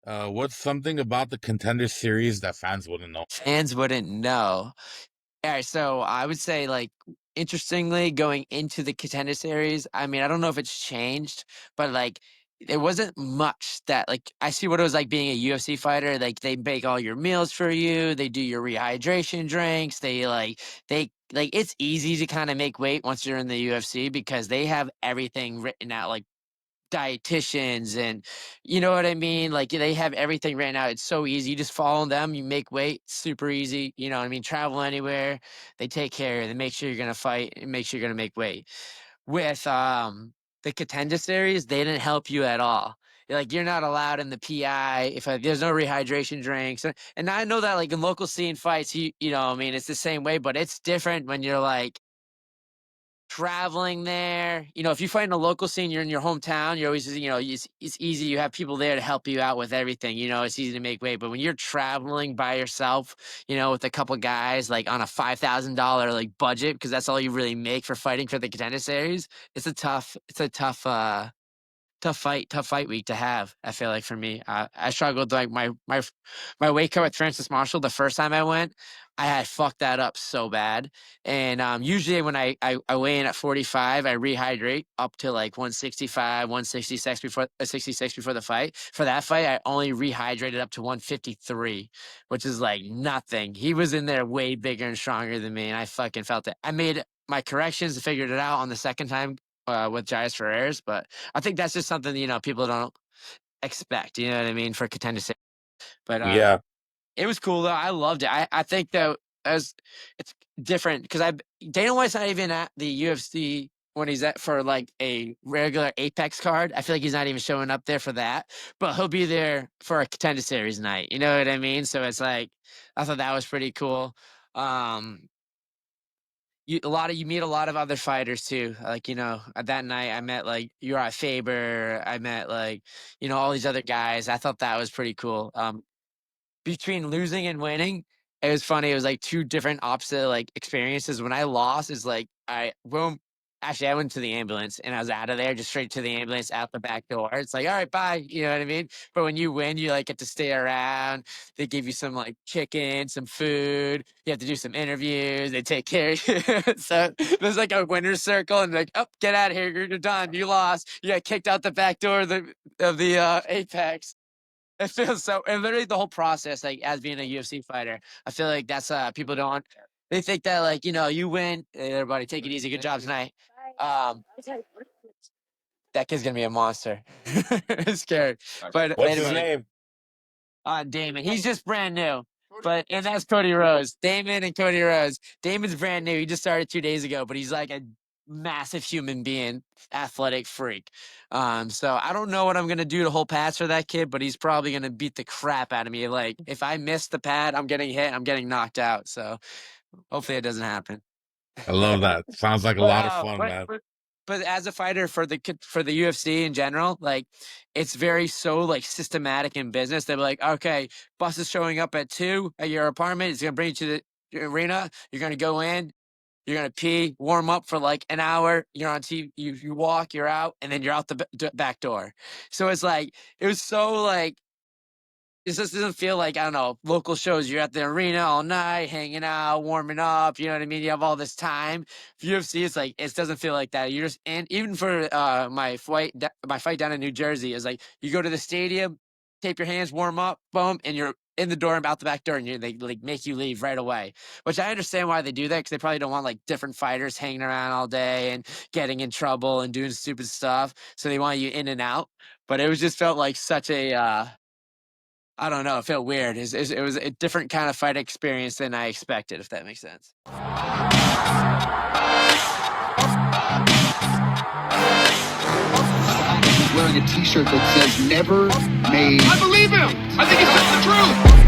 What's something about the Contender Series that fans wouldn't know? Fans wouldn't know. All right, so I would say, like, interestingly, going into the Contender Series, I mean, I don't know if it's changed, but like, there wasn't much that, like, I see what it was like being a UFC fighter. Like, they make all your meals for you, they do your rehydration drinks, they it's easy to kind of make weight once you're in the UFC because they have everything written out, like dietitians and you know what I mean? Like they have everything right now. It's so easy. You just follow them, you make weight, super easy. You know what I mean? Travel anywhere, they take care of you. They make sure you're gonna fight and make sure you're gonna make weight. With the Contender Series, they didn't help you at all. Like you're not allowed in the PI if there's no rehydration drinks. And I know that like in local scene fights, you know, I mean, it's the same way, but it's different when you're like traveling there. You know, if you fight in a local scene, you're in your hometown, you're always, you know, it's easy. You have people there to help you out with everything. You know, it's easy to make weight. But when you're traveling by yourself, you know, with a couple guys like on a $5,000 like budget, because that's all you really make for fighting for the Contender Series, it's a tough fight week to have. I feel like for me, I struggled like my weight cut with Francis Marshall the first time I went. I had fucked that up so bad, and usually when I weigh in at 45, I rehydrate up to like 165, 166 before 66 before the fight. For that fight, I only rehydrated up to 153, which is like nothing. He was in there way bigger and stronger than me, and I fucking felt it. I made my corrections and figured it out on the second time with Jais Ferreras, but I think that's just something, you know, people don't expect, you know what I mean, for Contender Series. But Yeah, it was cool though. I loved it. I think that as it's different because Dana White's not even at the UFC when he's at for like a regular Apex card. I feel like he's not even showing up there for that, but he'll be there for a Contender Series night. You know what I mean? So it's like I thought that was pretty cool. Um, you meet a lot of other fighters too. Like, you know, that night I met like Uriah Faber, I met like, you know, all these other guys. I thought that was pretty cool. Between losing and winning, it was funny. It was like two different opposite like experiences. When I lost, is like I boom. Actually, I went to the ambulance and I was out of there, just straight to the ambulance out the back door. It's like, all right, bye. You know what I mean? But when you win, you like get to stay around. They give you some like chicken, some food. You have to do some interviews. They take care of you. So there's like a winner's circle and like, oh, get out of here. You're done. You lost. You got kicked out the back door of the Apex. It feels so, and literally the whole process, like as being a UFC fighter, I feel like that's people don't. They think that like you know you win. Hey, everybody, take it easy. Good job tonight. Um, that kid's gonna be a monster. Scared, but what's later his buddy. name? Damon, he's just brand new. But and that's Cody Rose, Damon and Cody Rose. Damon's brand new. He just started 2 days ago, but he's like a massive human being, athletic freak. So I don't know what I'm gonna do to hold pads for that kid, but he's probably gonna beat the crap out of me. Like if I miss the pad, I'm getting hit, I'm getting knocked out. So hopefully it doesn't happen. I love that. Sounds like a But lot of fun, man. but as a fighter for the UFC in general, like it's very so like systematic in business. They're like, okay, bus is showing up at 2 at your apartment. It's gonna bring you to the arena. You're gonna go in. You're gonna pee, warm up for like an hour. You're on TV. You walk. You're out, and then you're out the back door. So it's like it was so like it just doesn't feel like I don't know local shows. You're at the arena all night, hanging out, warming up. You know what I mean? You have all this time. UFC, it's like it doesn't feel like that. You're just and even for my fight down in New Jersey is like you go to the stadium, tape your hands, warm up, boom, and you're in the door and out the back door, and they like make you leave right away. Which I understand why they do that because they probably don't want like different fighters hanging around all day and getting in trouble and doing stupid stuff. So they want you in and out. But it was just felt like such a I don't know. It felt weird. It was a different kind of fight experience than I expected, if that makes sense. Wearing a t-shirt that says never made. I believe him. I think he's telling the truth.